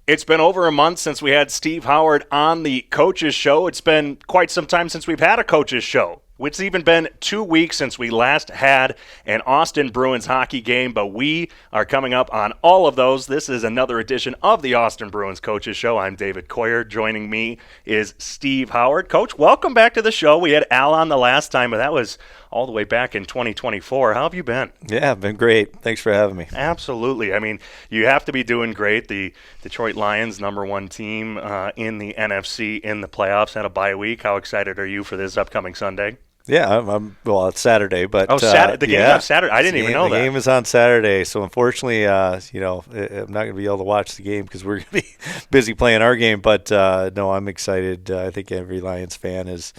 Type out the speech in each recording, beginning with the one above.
It's been over a month since we had Steve Howard on the Coaches Show. It's been quite some time since we've had a Coaches Show. It's even been 2 weeks since we last had an Austin Bruins hockey game, but we are coming up on all of those. This is another edition of the Austin Bruins Coaches Show. I'm David Coyer. Joining me is Steve Howard. Coach, welcome back to the show. We had Al on the last time, but that was all the way back in 2024. How have you been? Yeah, I've been great. Thanks for having me. Absolutely. I mean, you have to be doing great. The Detroit Lions, number one team in the NFC in the playoffs, had a bye week. How excited are you for this upcoming Sunday? Yeah, well, it's Saturday, but the game's on Saturday. I didn't even know that. The game is on Saturday, so unfortunately, I'm not going to be able to watch the game because we're going to be busy playing our game. But no, I'm excited. I think every Lions fan is.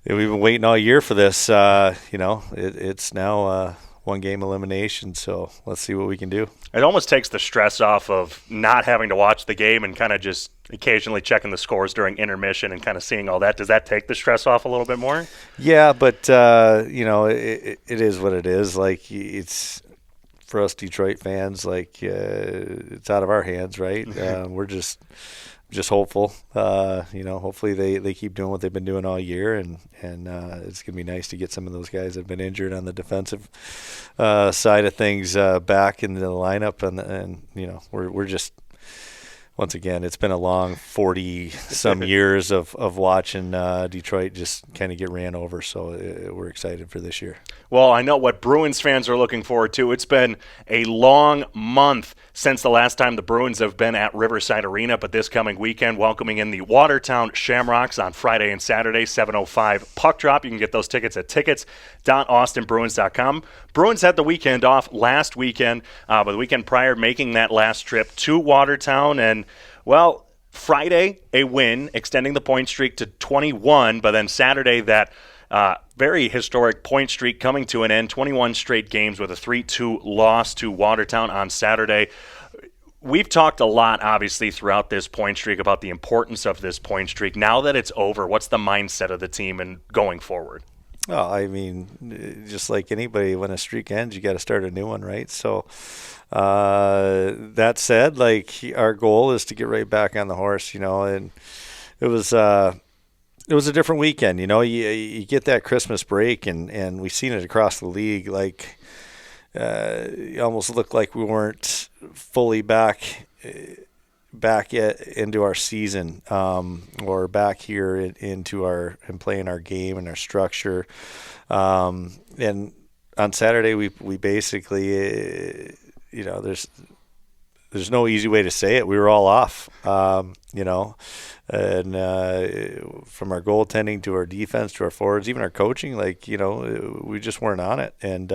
We've been waiting all year for this. It's now one game elimination, so let's see what we can do. It almost takes the stress off of not having to watch the game and kind of just occasionally checking the scores during intermission and kind of seeing all that. Does that take the stress off a little bit more? Yeah, but it is what it is. Like, it's for us Detroit fans, like it's out of our hands, right? We're just hopeful. Hopefully they keep doing what they've been doing all year, and it's gonna be nice to get some of those guys that have been injured on the defensive side of things back into the lineup, and we're just. Once again, it's been a long 40-some years of watching Detroit just kind of get ran over, so we're excited for this year. Well, I know what Bruins fans are looking forward to. It's been a long month since the last time the Bruins have been at Riverside Arena, but this coming weekend, welcoming in the Watertown Shamrocks on Friday and Saturday, 7:05 puck drop. You can get those tickets at tickets.austinbruins.com. Bruins had the weekend off last weekend, but the weekend prior making that last trip to Watertown, and well, Friday, a win, extending the point streak to 21, but then Saturday, that very historic point streak coming to an end, 21 straight games with a 3-2 loss to Watertown on Saturday. We've talked a lot, obviously, throughout this point streak about the importance of this point streak. Now that it's over, what's the mindset of the team and going forward? Well, I mean, just like anybody, when a streak ends, you got to start a new one, right? So that said, like, our goal is to get right back on the horse, and it was a different weekend. You get that Christmas break, and we've seen it across the league. Like, it almost looked like we weren't fully back into our season, or back here into and playing our game and our structure. And on Saturday, we basically, there's no easy way to say it. We were all off, and from our goaltending to our defense to our forwards, even our coaching, we just weren't on it. And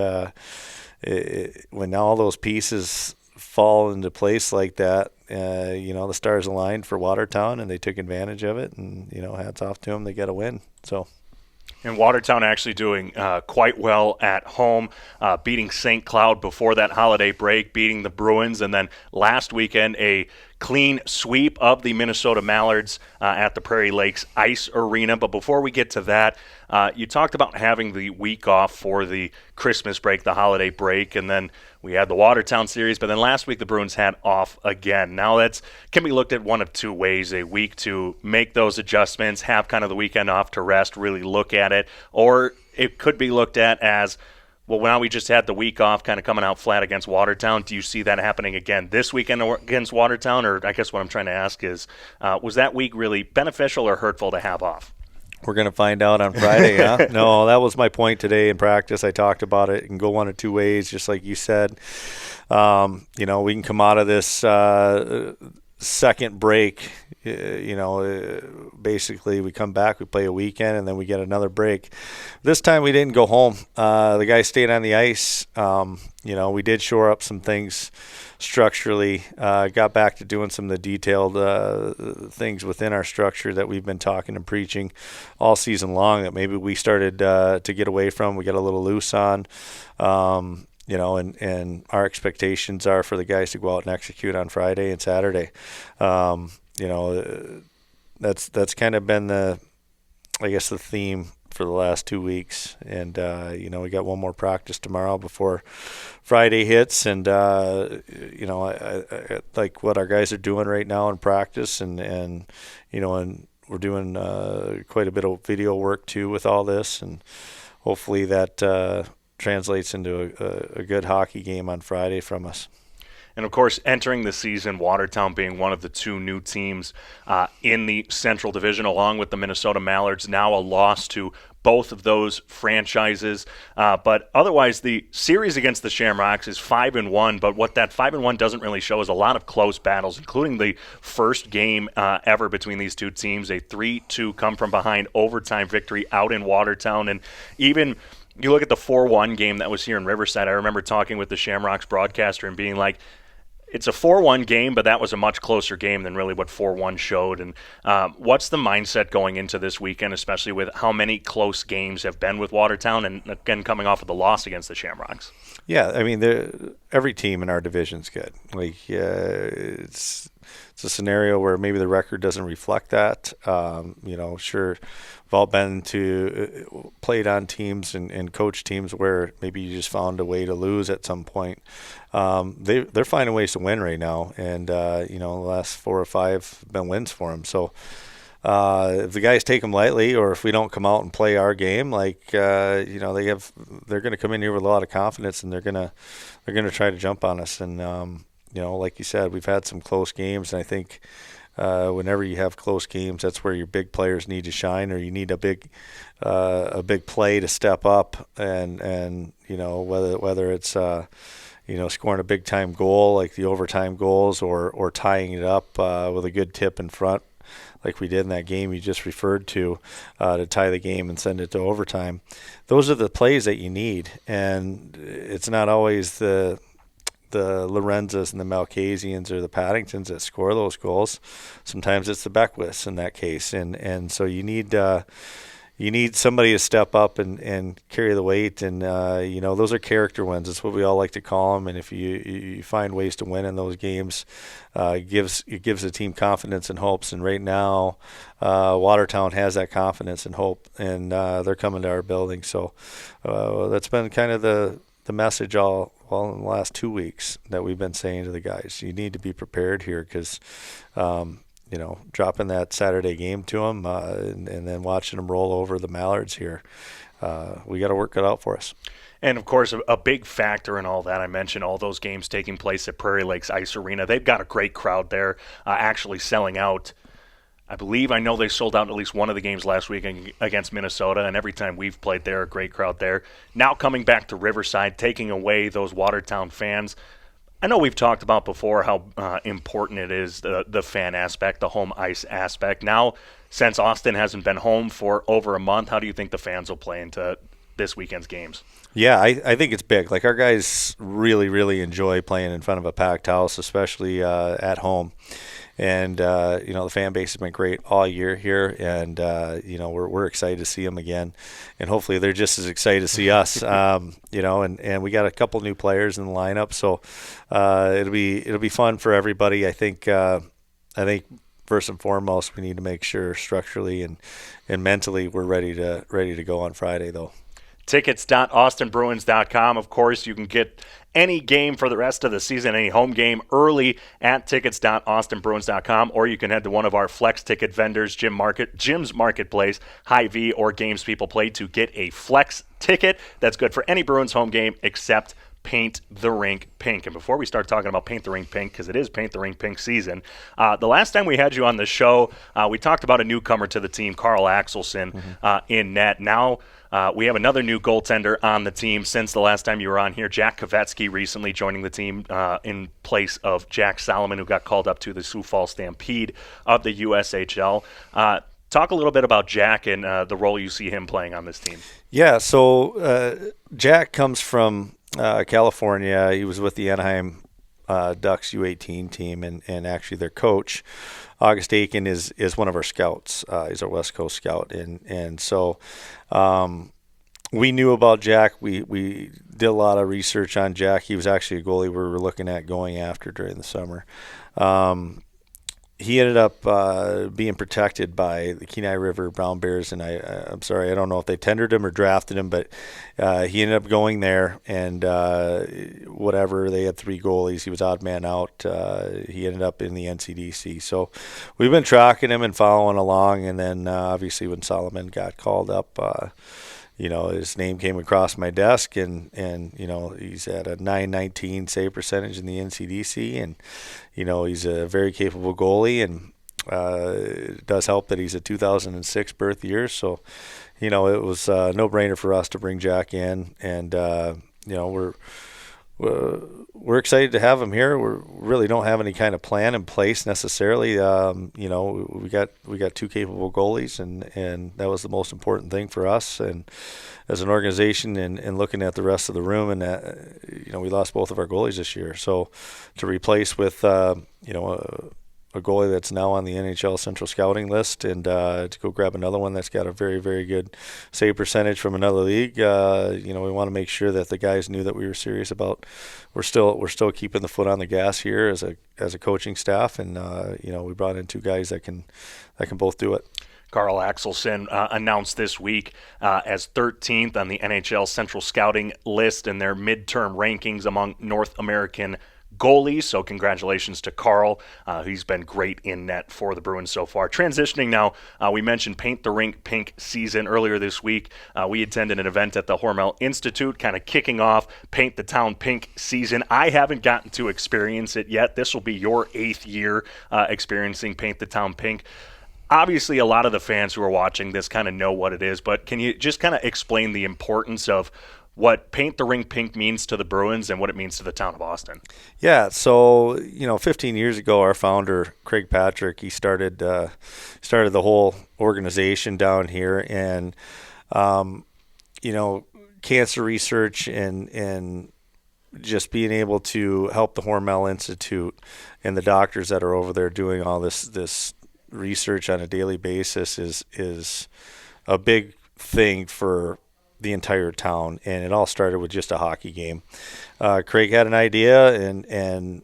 when all those pieces fall into place like that, the stars aligned for Watertown, and they took advantage of it. And hats off to them; they got a win. So. And Watertown actually doing quite well at home, beating St. Cloud before that holiday break, beating the Bruins, and then last weekend a clean sweep of the Minnesota Mallards at the Prairie Lakes Ice Arena. But before we get to that, you talked about having the week off for the Christmas break, the holiday break, and then we had the Watertown series, but then last week the Bruins had off again. Now that can be looked at one of two ways: a week to make those adjustments, have kind of the weekend off to rest, really look at it, or it could be looked at as, well, now we just had the week off, kind of coming out flat against Watertown. Do you see that happening again this weekend against Watertown? Or I guess what I'm trying to ask is, was that week really beneficial or hurtful to have off? We're going to find out on Friday, huh? No, that was my point today in practice. I talked about it. It can go one of two ways, just like you said. We can come out of this second break. Basically we come back, we play a weekend, and then we get another break. This time we didn't go home. The guys stayed on the ice. We did shore up some things structurally, got back to doing some of the detailed things within our structure that we've been talking and preaching all season long that maybe we started to get away from. We got a little loose on, and our expectations are for the guys to go out and execute on Friday and Saturday. That's kind of been the theme for the last 2 weeks. And, we got one more practice tomorrow before Friday hits. And, I like what our guys are doing right now in practice. And we're doing quite a bit of video work, too, with all this. And hopefully that translates into a good hockey game on Friday from us. And, of course, entering the season, Watertown being one of the two new teams in the Central Division, along with the Minnesota Mallards, now a loss to both of those franchises. But otherwise, the series against the Shamrocks is 5-1, but what that 5-1 doesn't really show is a lot of close battles, including the first game ever between these two teams, a 3-2 come-from-behind overtime victory out in Watertown. And even you look at the 4-1 game that was here in Riverside, I remember talking with the Shamrocks broadcaster and being like, it's a 4-1 game, but that was a much closer game than really what 4-1 showed. And what's the mindset going into this weekend, especially with how many close games have been with Watertown and, again, coming off of the loss against the Shamrocks? Yeah, I mean, every team in our division's good. Like, it's a scenario where maybe the record doesn't reflect that. Sure, we've all been played on teams and coach teams where maybe you just found a way to lose at some point. They're finding ways to win right now, and the last 4 or 5 have been wins for them. So if the guys take them lightly, or if we don't come out and play our game, they're going to come in here with a lot of confidence, and they're going to try to jump on us. And like you said, we've had some close games, and I think whenever you have close games, that's where your big players need to shine, or you need a big play to step up, and whether it's scoring a big time goal like the overtime goals, or tying it up with a good tip in front, like we did in that game you just referred to tie the game and send it to overtime. Those are the plays that you need, and it's not always the Lorenzas and the Malcasians or the Paddingtons that score those goals. Sometimes it's the Beckwiths in that case, and so you need somebody to step up and carry the weight, and those are character wins. That's what we all like to call them. And if you find ways to win in those games, it gives the team confidence and hopes. And right now, Watertown has that confidence and hope, and they're coming to our building. So that's been kind of the message all in the last 2 weeks that we've been saying to the guys. You need to be prepared here, because dropping that Saturday game to them and then watching them roll over the Mallards here, we got to work it out for us. And, of course, a big factor in all that, I mentioned all those games taking place at Prairie Lakes Ice Arena. They've got a great crowd there, actually selling out. I know they sold out at least one of the games last week against Minnesota, and every time we've played there, a great crowd there. Now coming back to Riverside, taking away those Watertown fans. I know we've talked about before how important it is, the fan aspect, the home ice aspect. Now, since Austin hasn't been home for over a month, how do you think the fans will play into this weekend's games? Yeah, I think it's big. Like, our guys really, really enjoy playing in front of a packed house, especially at home. And, the fan base has been great all year here, and, we're excited to see them again. And hopefully they're just as excited to see us, and we got a couple new players in the lineup. So it'll be fun for everybody. I think first and foremost, we need to make sure structurally and mentally we're ready to go on Friday, though. Tickets.austinbruins.com. Of course, you can get any game for the rest of the season, any home game, early at tickets.austinbruins.com, or you can head to one of our flex ticket vendors, Jim's Marketplace, Hy-Vee, or Games People Play to get a flex ticket that's good for any Bruins home game except Paint the Rink Pink. And before we start talking about Paint the Rink Pink, because it is Paint the Rink Pink season, the last time we had you on the show, we talked about a newcomer to the team, Carl Axelson, in net. Now we have another new goaltender on the team since the last time you were on here, Jack Kovetsky, recently joining the team in place of Jack Solomon, who got called up to the Sioux Falls Stampede of the USHL. Talk a little bit about Jack and the role you see him playing on this team. Yeah, so Jack comes from California. He was with the Anaheim Ducks U18 team, and actually their coach, August Aiken, is one of our scouts. He's our West Coast scout, and so we knew about Jack. We did a lot of research on Jack. He was actually a goalie we were looking at going after during the summer. he ended up being protected by the Kenai River Brown Bears, and I'm sorry, I don't know if they tendered him or drafted him, but he ended up going there, and whatever, they had 3 goalies. He was odd man out. He ended up in the NCDC. So we've been tracking him and following along, and then obviously when Solomon got called up, his name came across my desk, and he's at a .919 save percentage in the NCDC, and he's a very capable goalie, and it does help that he's a 2006 birth year. So, it was a no-brainer for us to bring Jack in, and we're excited to have him here. We really don't have any kind of plan in place necessarily. We got 2 capable goalies, and that was the most important thing for us. And as an organization, and looking at the rest of the room, and that, we lost both of our goalies this year. So to replace with a goalie that's now on the NHL Central Scouting list, and to go grab another one that's got a very, very good save percentage from another league. We want to make sure that the guys knew that we were serious about. We're still keeping the foot on the gas here as a coaching staff, and we brought in 2 guys that can both do it. Carl Axelson announced this week as 13th on the NHL Central Scouting list in their midterm rankings among North American goalies. So congratulations to Carl. He's been great in net for the Bruins so far. Transitioning now, we mentioned Paint the Rink Pink season earlier this week. We attended an event at the Hormel Institute, kind of kicking off Paint the Town Pink season. I haven't gotten to experience it yet. This will be your 8th year experiencing Paint the Town Pink. Obviously, a lot of the fans who are watching this kind of know what it is, but can you just kind of explain the importance of what Paint the Rink Pink means to the Bruins and what it means to the town of Austin? Yeah, so 15 years ago, our founder Craig Patrick, he started the whole organization down here, and cancer research and just being able to help the Hormel Institute and the doctors that are over there doing all this research on a daily basis is a big thing for the entire town, and it all started with just a hockey game. Craig had an idea, and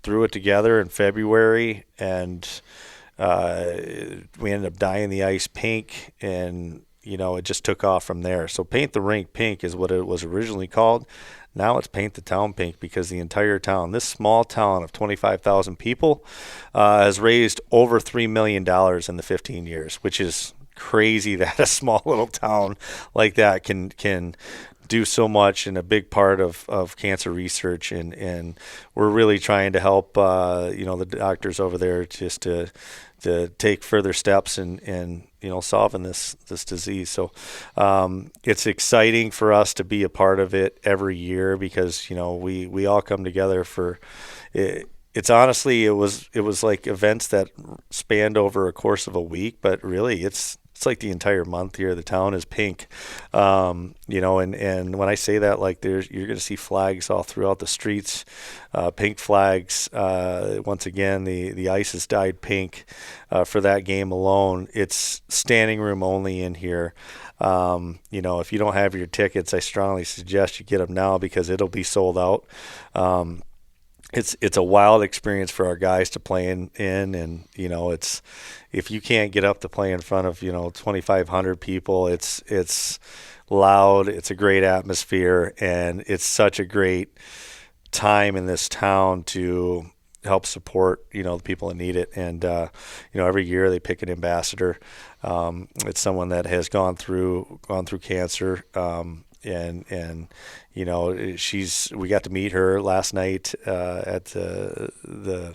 threw it together in February, and we ended up dyeing the ice pink, and it just took off from there. So Paint the Rink Pink is what it was originally called. Now it's Paint the Town Pink, because the entire town, this small town of 25,000 people, has raised over $3 million in the 15 years, which is crazy that a small little town like that can do so much, and a big part of cancer research, and we're really trying to help the doctors over there just to take further steps in solving this disease. So it's exciting for us to be a part of it every year, because we all come together for it. It's honestly, it was like events that spanned over a course of a week, but really it's like the entire month here. The town is pink, and when I say that, like, you're going to see flags all throughout the streets, pink flags. Once again, the ice is dyed pink for that game alone. It's standing room only in here. If you don't have your tickets, I strongly suggest you get them now, because it'll be sold out. It's a wild experience for our guys to play in, and it's, if you can't get up to play in front of 2,500 people, it's loud, it's a great atmosphere, and it's such a great time in this town to help support the people that need it. And every year they pick an ambassador. It's someone that has gone through cancer, and we got to meet her last night at the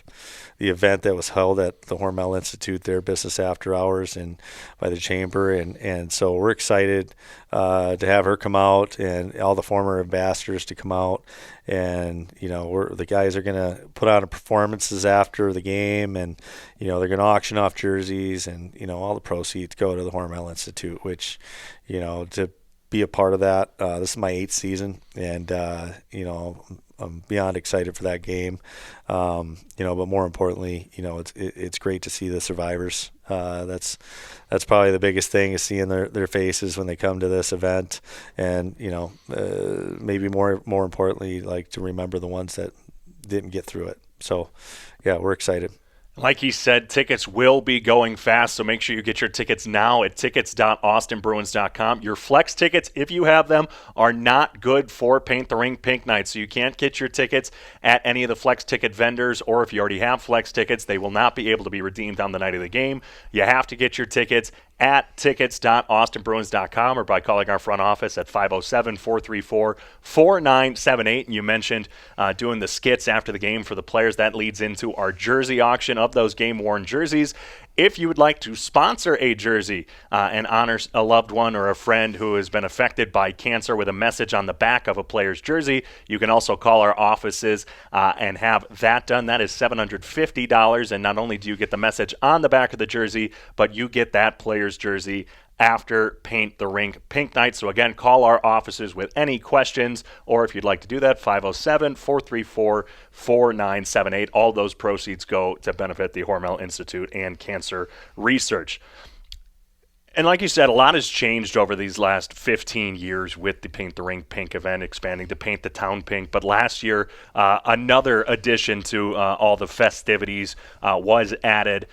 event that was held at the Hormel Institute, their business after hours, and by the chamber, and so we're excited to have her come out, and all the former ambassadors to come out, and the guys are gonna put on performances after the game, and they're gonna auction off jerseys, and all the proceeds go to the Hormel Institute, which to be a part of that. This is my 8th season, and I'm beyond excited for that game. But more importantly, it's great to see the survivors. That's probably the biggest thing, is seeing their faces when they come to this event, and maybe more importantly, like, to remember the ones that didn't get through it. So yeah, we're excited. Like he said, tickets will be going fast, so make sure you get your tickets now at tickets.austinbruins.com. Your flex tickets, if you have them, are not good for Paint the Rink Pink Night, so you can't get your tickets at any of the flex ticket vendors, or if you already have flex tickets, they will not be able to be redeemed on the night of the game. You have to get your tickets at tickets.austinbruins.com or by calling our front office at 507-434-4978. And you mentioned doing the skits after the game for the players. That leads into our jersey auction of those game-worn jerseys. If you would like to sponsor a jersey and honor a loved one or a friend who has been affected by cancer with a message on the back of a player's jersey, you can also call our offices and have that done. That is $750, and not only do you get the message on the back of the jersey, but you get that player's jersey after Paint the Rink Pink Night. So again, call our offices with any questions, or if you'd like to do that, 507-434-4978. All those proceeds go to benefit the Hormel Institute and Cancer Research. And like you said, a lot has changed over these last 15 years with the Paint the Rink Pink event expanding to Paint the Town Pink. But last year, another addition to all the festivities was added,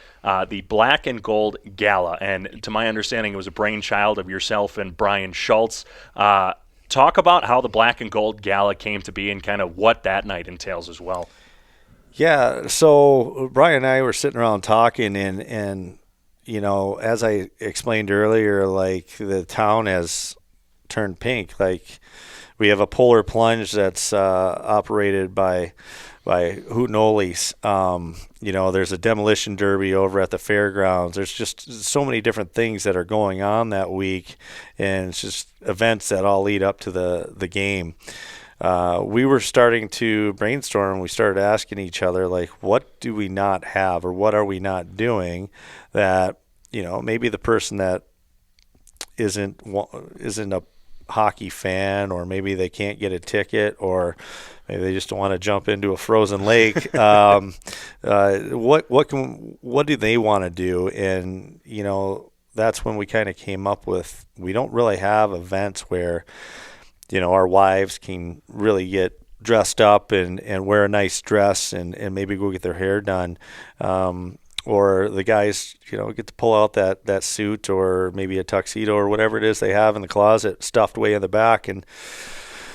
the Black and Gold Gala. And to my understanding, it was a brainchild of yourself and Brian Schultz. Talk about how the Black and Gold Gala came to be and kind of what that night entails as well. Yeah, so Brian and I were sitting around talking, and you know, as I explained earlier, like the town has turned pink. Like we have a polar plunge that's operated by Hootnolies. You know, there's a demolition derby over at the fairgrounds. There's just so many different things that are going on that week, and it's just events that all lead up to the game. We were starting to brainstorm. We started asking each other, like, what do we not have, or what are we not doing that, you know, maybe the person that isn't a hockey fan, or maybe they can't get a ticket, or maybe they just don't want to jump into a frozen lake. What do they want to do? And, you know, that's when we kind of came up with, we don't really have events where, you know, our wives can really get dressed up and wear a nice dress and maybe go get their hair done. Or the guys, you know, get to pull out that suit or maybe a tuxedo or whatever it is they have in the closet stuffed way in the back. And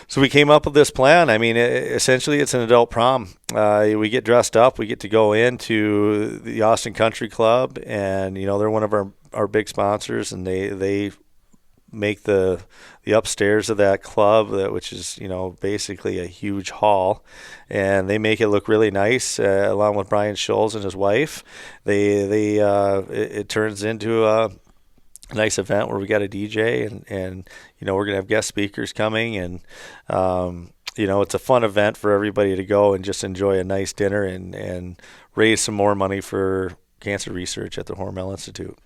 so we came up with this plan. I mean, essentially it's an adult prom. We get dressed up. We get to go into the Austin Country Club, and, you know, they're one of our big sponsors, and they make the upstairs of that club, which is, you know, basically a huge hall, and they make it look really nice, along with Brian Schultz and his wife. It turns into a nice event where we got a DJ, and you know, we're gonna have guest speakers coming, and you know, it's a fun event for everybody to go and just enjoy a nice dinner and raise some more money for cancer research at the Hormel Institute.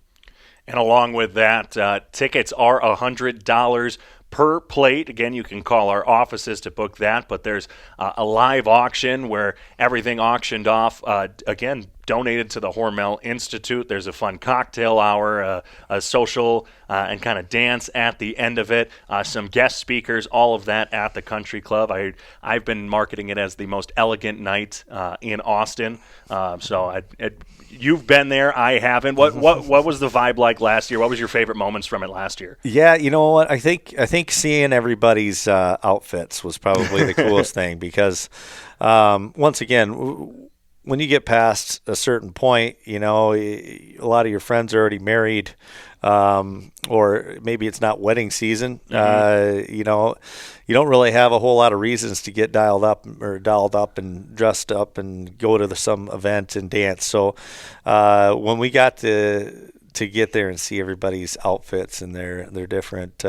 And along with that, tickets are $100 per plate. Again, you can call our offices to book that, but there's a live auction where everything auctioned off, again, donated to the Hormel Institute. There's a fun cocktail hour, a social and kind of dance at the end of it, some guest speakers, all of that at the Country Club. I've been marketing it as the most elegant night in Austin. You've been there, I haven't. What was the vibe like last year? What was your favorite moments from it last year? Yeah, you know what? I think seeing everybody's outfits was probably the coolest thing, because once again, when you get past a certain point, you know, a lot of your friends are already married, or maybe it's not wedding season. Mm-hmm. You know, you don't really have a whole lot of reasons to get dialed up and dressed up and go to some event and dance. So when we got to get there and see everybody's outfits and their different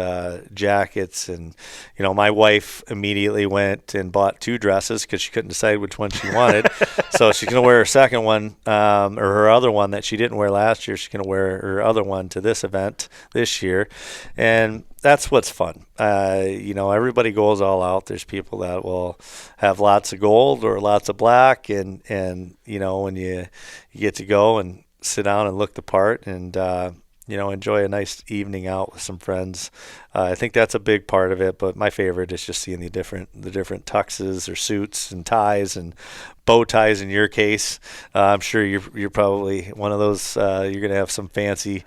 jackets, and, you know, my wife immediately went and bought 2 dresses because she couldn't decide which one she wanted. So she's going to wear her second one, or her other one that she didn't wear last year. She's going to wear her other one to this event this year, and that's what's fun. You know, everybody goes all out. There's people that will have lots of gold or lots of black, and you know, when you get to go and sit down and look the part, and enjoy a nice evening out with some friends. I think that's a big part of it, but my favorite is just seeing the different tuxes or suits and ties and bow ties in your case. I'm sure you're probably one of those. You're going to have some fancy,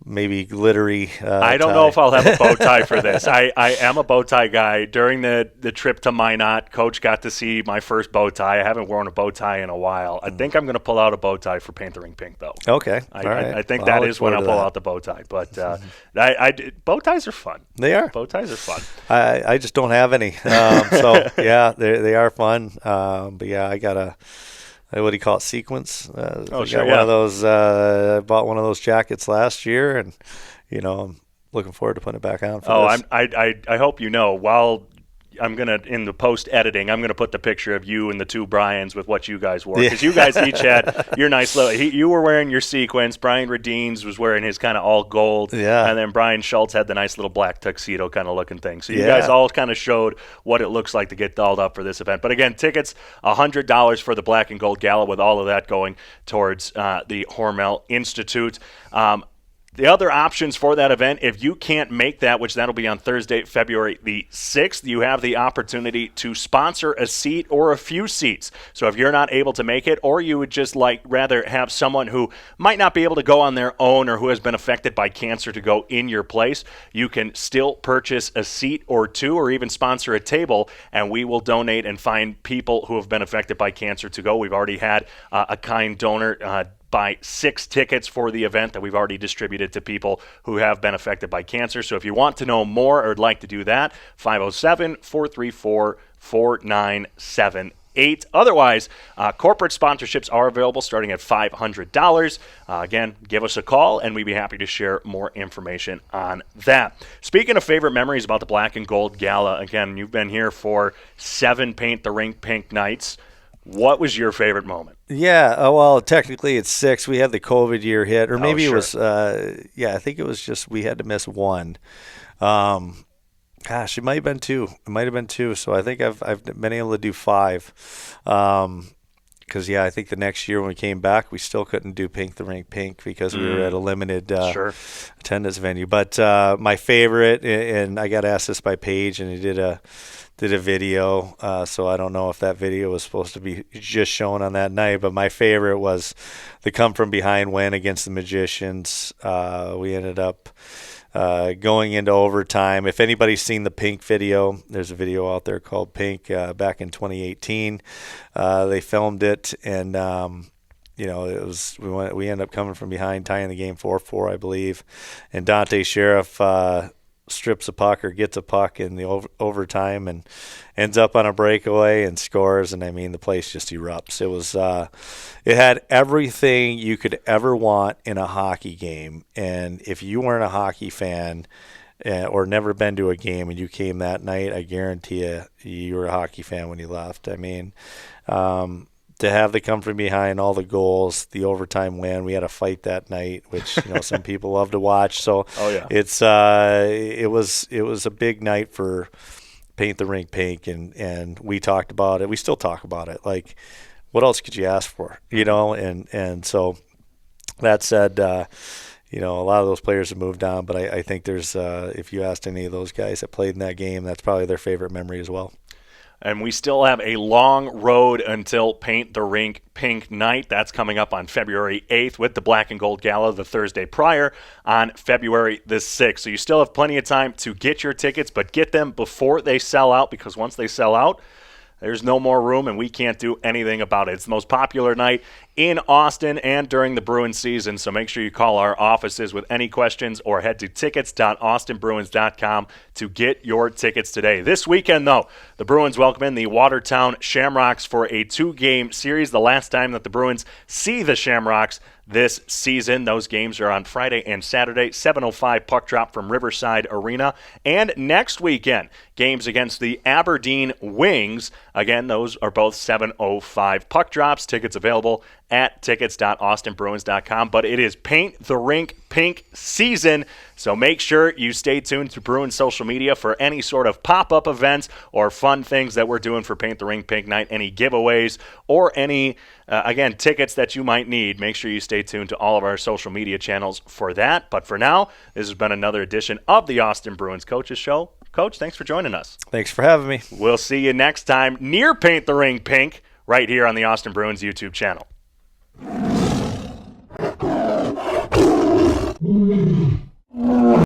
maybe glittery I don't tie. know if I'll have a bow tie for this. I am a bow tie guy. During the trip to Minot, Coach got to see my first bow tie. I haven't worn a bow tie in a while. I think I'm going to pull out a bow tie for Paint the Rink Pink, though. Okay. I think that is when I'll pull out the bow tie. But bow ties are fun. They are. Bow ties are fun. I just don't have any. So, yeah, they are fun. But, yeah, I got a – what do you call it? Sequence. Sure. One of those. I bought one of those jackets last year, and I'm looking forward to putting it back on. This. I hope while I'm gonna in the post editing, I'm gonna put the picture of you and the two Bryans with what you guys wore, because you guys each had your nice little. You were wearing your sequence. Brian Redines was wearing his kind of all gold, and then Brian Schultz had the nice little black tuxedo kind of looking thing. So you guys all kind of showed what it looks like to get dolled up for this event. But again, tickets $100 for the Black and Gold Gala, with all of that going towards the Hormel Institute. The other options for that event, if you can't make that, which that'll be on Thursday, February the 6th, you have the opportunity to sponsor a seat or a few seats. So if you're not able to make it, or you would just rather have someone who might not be able to go on their own or who has been affected by cancer to go in your place, you can still purchase a seat or two, or even sponsor a table, and we will donate and find people who have been affected by cancer to go. We've already had a kind donor buy 6 tickets for the event that we've already distributed to people who have been affected by cancer. So if you want to know more or would like to do that, 507-434-4978. Otherwise, corporate sponsorships are available starting at $500. Again, give us a call, and we'd be happy to share more information on that. Speaking of favorite memories about the Black and Gold Gala, again, you've been here for 7 Paint the Rink Pink nights. What was your favorite moment? Yeah, well, technically it's 6. We had the COVID year hit, or maybe sure. It was, I think it was just we had to miss 1. Gosh, it might have been 2. So I think I've been able to do 5. Because, I think the next year when we came back, we still couldn't do Pink the Rink Pink because we were at a limited attendance venue. But my favorite, and I got asked this by Paige, and he did a video, so I don't know if that video was supposed to be just shown on that night, but my favorite was the come from behind win against the Magicians. We ended up going into overtime. If anybody's seen the Pink video, there's a video out there called Pink back in 2018. They filmed it, and it was we ended up coming from behind, tying the game 4-4, I believe, and Dante Sheriff strips a puck or gets a puck in the overtime and ends up on a breakaway and scores, and the place just erupts. It was it had everything you could ever want in a hockey game, and if you weren't a hockey fan or never been to a game and you came that night, I guarantee you were a hockey fan when you left. To have the come from behind, all the goals, the overtime win. We had a fight that night, which some people love to watch. So it's it was a big night for Paint the Rink Pink, and we talked about it. We still talk about it. Like, what else could you ask for? And so that said, a lot of those players have moved on, but I think there's if you asked any of those guys that played in that game, that's probably their favorite memory as well. And we still have a long road until Paint the Rink Pink night. That's coming up on February 8th with the Black and Gold Gala the Thursday prior on February the 6th. So you still have plenty of time to get your tickets, but get them before they sell out, because once they sell out, there's no more room, and we can't do anything about it. It's the most popular night in Austin and during the Bruins season, so make sure you call our offices with any questions or head to tickets.austinbruins.com to get your tickets today. This weekend, though, the Bruins welcome in the Watertown Shamrocks for a 2-game series, the last time that the Bruins see the Shamrocks this season. Those games are on Friday and Saturday, 7:05 puck drop from Riverside Arena. And next weekend, games against the Aberdeen Wings. Again, those are both 7:05 puck drops. Tickets available at tickets.austinbruins.com. But it is Paint the Rink Pink season, so make sure you stay tuned to Bruins social media for any sort of pop-up events or fun things that we're doing for Paint the Rink Pink Night, any giveaways or any, again, tickets that you might need. Make sure you stay tuned to all of our social media channels for that. But for now, this has been another edition of the Austin Bruins Coaches Show. Coach, thanks for joining us. Thanks for having me. We'll see you next time near Paint the Ring Pink right here on the Austin Bruins YouTube channel.